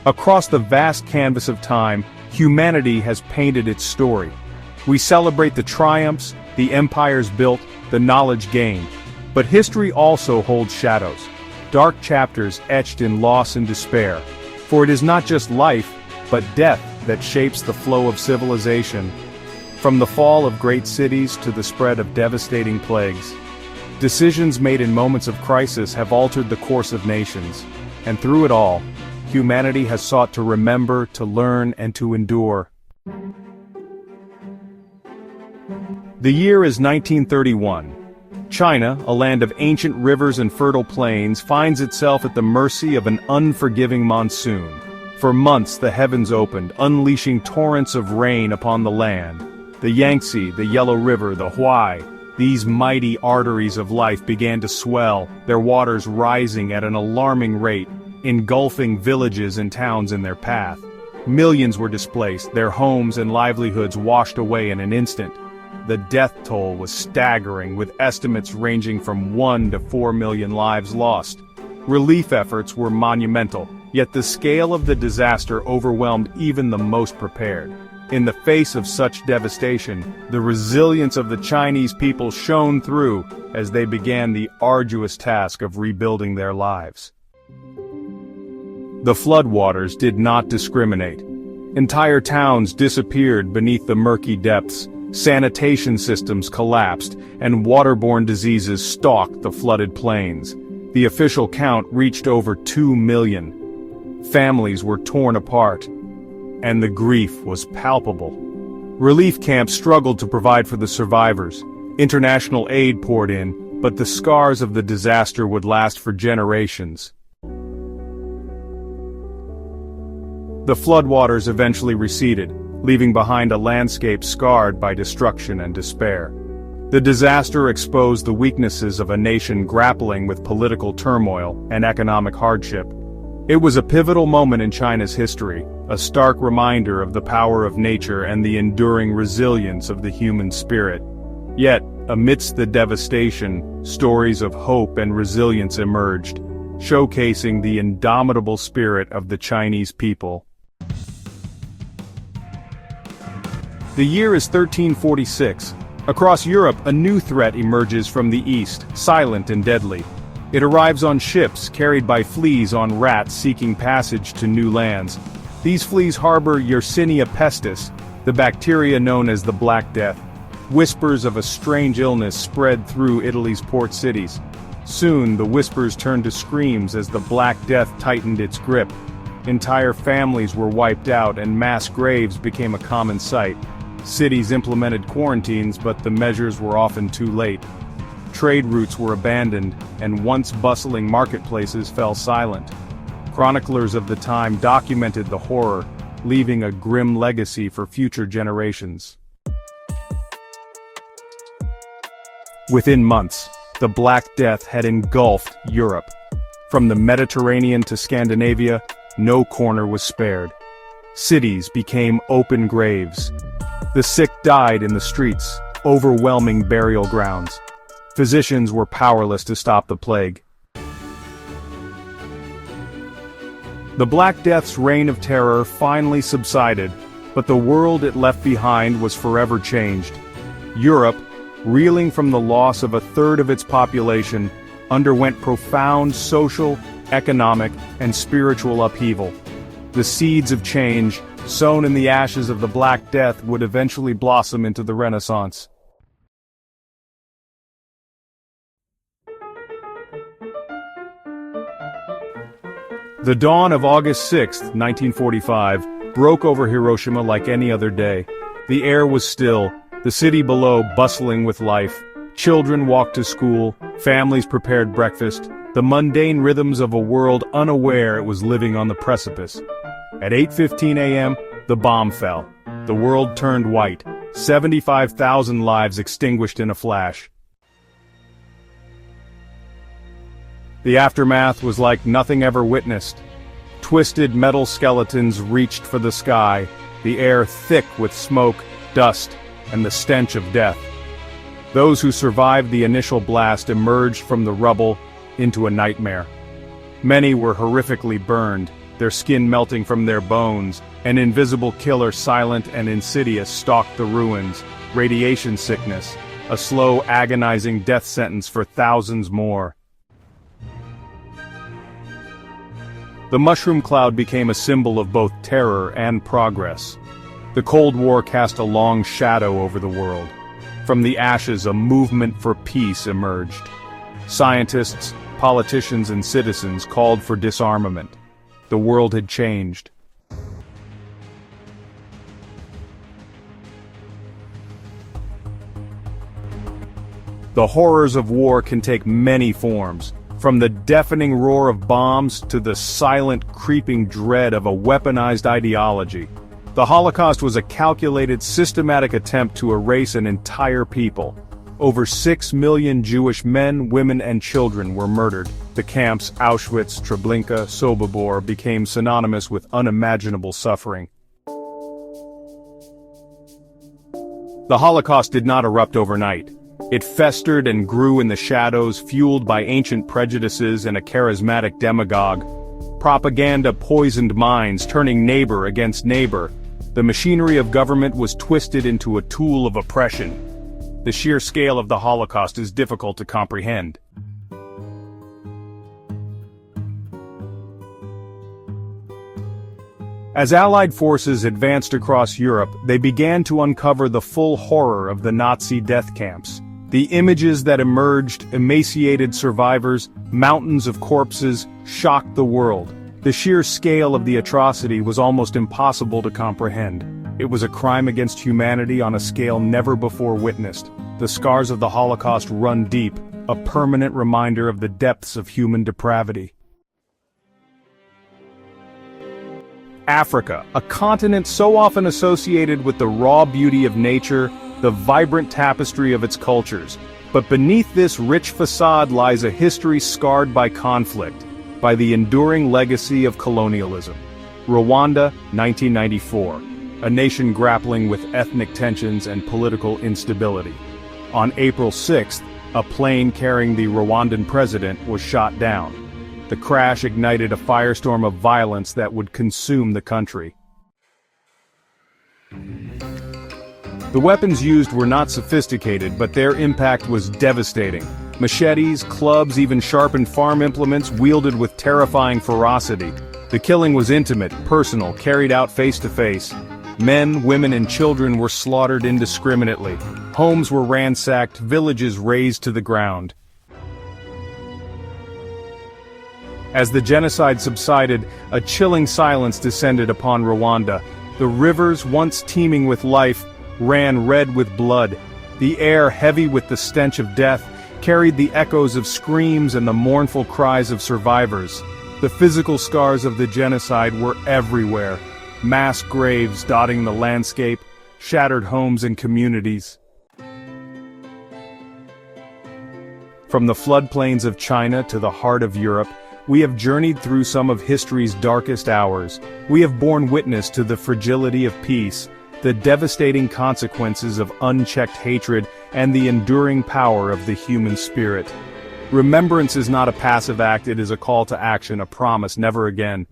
Across the vast canvas of time, humanity has painted its story. We celebrate the triumphs, the empires built, the knowledge gained. But history also holds shadows, dark chapters etched in loss and despair. For it is not just life, but death that shapes the flow of civilization. From the fall of great cities to the spread of devastating plagues, decisions made in moments of crisis have altered the course of nations. And through it all, humanity has sought to remember, to learn, and to endure. The year is 1931. China, a land of ancient rivers and fertile plains, finds itself at the mercy of an unforgiving monsoon. For months the heavens opened, unleashing torrents of rain upon the land. The Yangtze, the Yellow River, the Huai, these mighty arteries of life began to swell, their waters rising at an alarming rate, engulfing villages and towns in their path. Millions were displaced, their homes and livelihoods washed away in an instant. The death toll was staggering, with estimates ranging from 1 to 4 million lives lost. Relief efforts were monumental, yet the scale of the disaster overwhelmed even the most prepared. In the face of such devastation, the resilience of the Chinese people shone through as they began the arduous task of rebuilding their lives. The floodwaters did not discriminate. Entire towns disappeared beneath the murky depths, sanitation systems collapsed, and waterborne diseases stalked the flooded plains. The official count reached over 2 million. Families were torn apart, and the grief was palpable. Relief camps struggled to provide for the survivors. International aid poured in, but the scars of the disaster would last for generations. The floodwaters eventually receded, leaving behind a landscape scarred by destruction and despair. The disaster exposed the weaknesses of a nation grappling with political turmoil and economic hardship. It was a pivotal moment in China's history, a stark reminder of the power of nature and the enduring resilience of the human spirit. Yet, amidst the devastation, stories of hope and resilience emerged, showcasing the indomitable spirit of the Chinese people. The year is 1346. Across Europe, a new threat emerges from the east, silent and deadly. It arrives on ships carried by fleas on rats seeking passage to new lands. These fleas harbor Yersinia pestis, the bacteria known as the Black Death. Whispers of a strange illness spread through Italy's port cities. Soon, the whispers turned to screams as the Black Death tightened its grip. Entire families were wiped out and mass graves became a common sight. Cities implemented quarantines, but the measures were often too late. Trade routes were abandoned, and once bustling marketplaces fell silent. Chroniclers of the time documented the horror, leaving a grim legacy for future generations. Within months, the Black Death had engulfed Europe. From the Mediterranean to Scandinavia, no corner was spared. Cities became open graves. The sick died in the streets, overwhelming burial grounds. Physicians were powerless to stop the plague. The Black Death's reign of terror finally subsided, but the world it left behind was forever changed. Europe, reeling from the loss of a third of its population, underwent profound social, economic, and spiritual upheaval. The seeds of change, sown in the ashes of the Black Death, would eventually blossom into the Renaissance. The dawn of August 6, 1945, broke over Hiroshima like any other day. The air was still, the city below bustling with life. Children walked to school, families prepared breakfast, the mundane rhythms of a world unaware it was living on the precipice. At 8:15 a.m., the bomb fell. The world turned white. 75,000 lives extinguished in a flash. The aftermath was like nothing ever witnessed. Twisted metal skeletons reached for the sky, the air thick with smoke, dust, and the stench of death. Those who survived the initial blast emerged from the rubble into a nightmare. Many were horrifically burned, their skin melting from their bones. An invisible killer, silent and insidious, stalked the ruins. Radiation sickness, a slow, agonizing death sentence for thousands more. The mushroom cloud became a symbol of both terror and progress. The Cold War cast a long shadow over the world. From the ashes, a movement for peace emerged. Scientists, politicians, and citizens called for disarmament. The world had changed. The horrors of war can take many forms, from the deafening roar of bombs to the silent, creeping dread of a weaponized ideology. The Holocaust was a calculated, systematic attempt to erase an entire people. Over 6 million Jewish men, women, and children were murdered. The camps Auschwitz, Treblinka, Sobibor became synonymous with unimaginable suffering. The Holocaust did not erupt overnight. It festered and grew in the shadows, fueled by ancient prejudices and a charismatic demagogue. Propaganda poisoned minds, turning neighbor against neighbor. The machinery of government was twisted into a tool of oppression. The sheer scale of the Holocaust is difficult to comprehend. As Allied forces advanced across Europe, they began to uncover the full horror of the Nazi death camps. The images that emerged, emaciated survivors, mountains of corpses, shocked the world. The sheer scale of the atrocity was almost impossible to comprehend. It was a crime against humanity on a scale never before witnessed. The scars of the Holocaust run deep, a permanent reminder of the depths of human depravity. Africa, a continent so often associated with the raw beauty of nature, the vibrant tapestry of its cultures. But beneath this rich facade lies a history scarred by conflict, by the enduring legacy of colonialism. Rwanda, 1994. A nation grappling with ethnic tensions and political instability. On April 6th, a plane carrying the Rwandan president was shot down. The crash ignited a firestorm of violence that would consume the country. The weapons used were not sophisticated, but their impact was devastating. Machetes, clubs, even sharpened farm implements wielded with terrifying ferocity. The killing was intimate, personal, carried out face to face. Men, women, and children were slaughtered indiscriminately. Homes were ransacked, villages razed to the ground. As the genocide subsided, a chilling silence descended upon Rwanda. The rivers, once teeming with life, ran red with blood. The air, heavy with the stench of death, carried the echoes of screams and the mournful cries of survivors. The physical scars of the genocide were everywhere. Mass graves dotting the landscape, shattered homes and communities. From the floodplains of China to the heart of Europe, we have journeyed through some of history's darkest hours. We have borne witness to the fragility of peace, the devastating consequences of unchecked hatred, and the enduring power of the human spirit. Remembrance is not a passive act, it is a call to action, a promise never again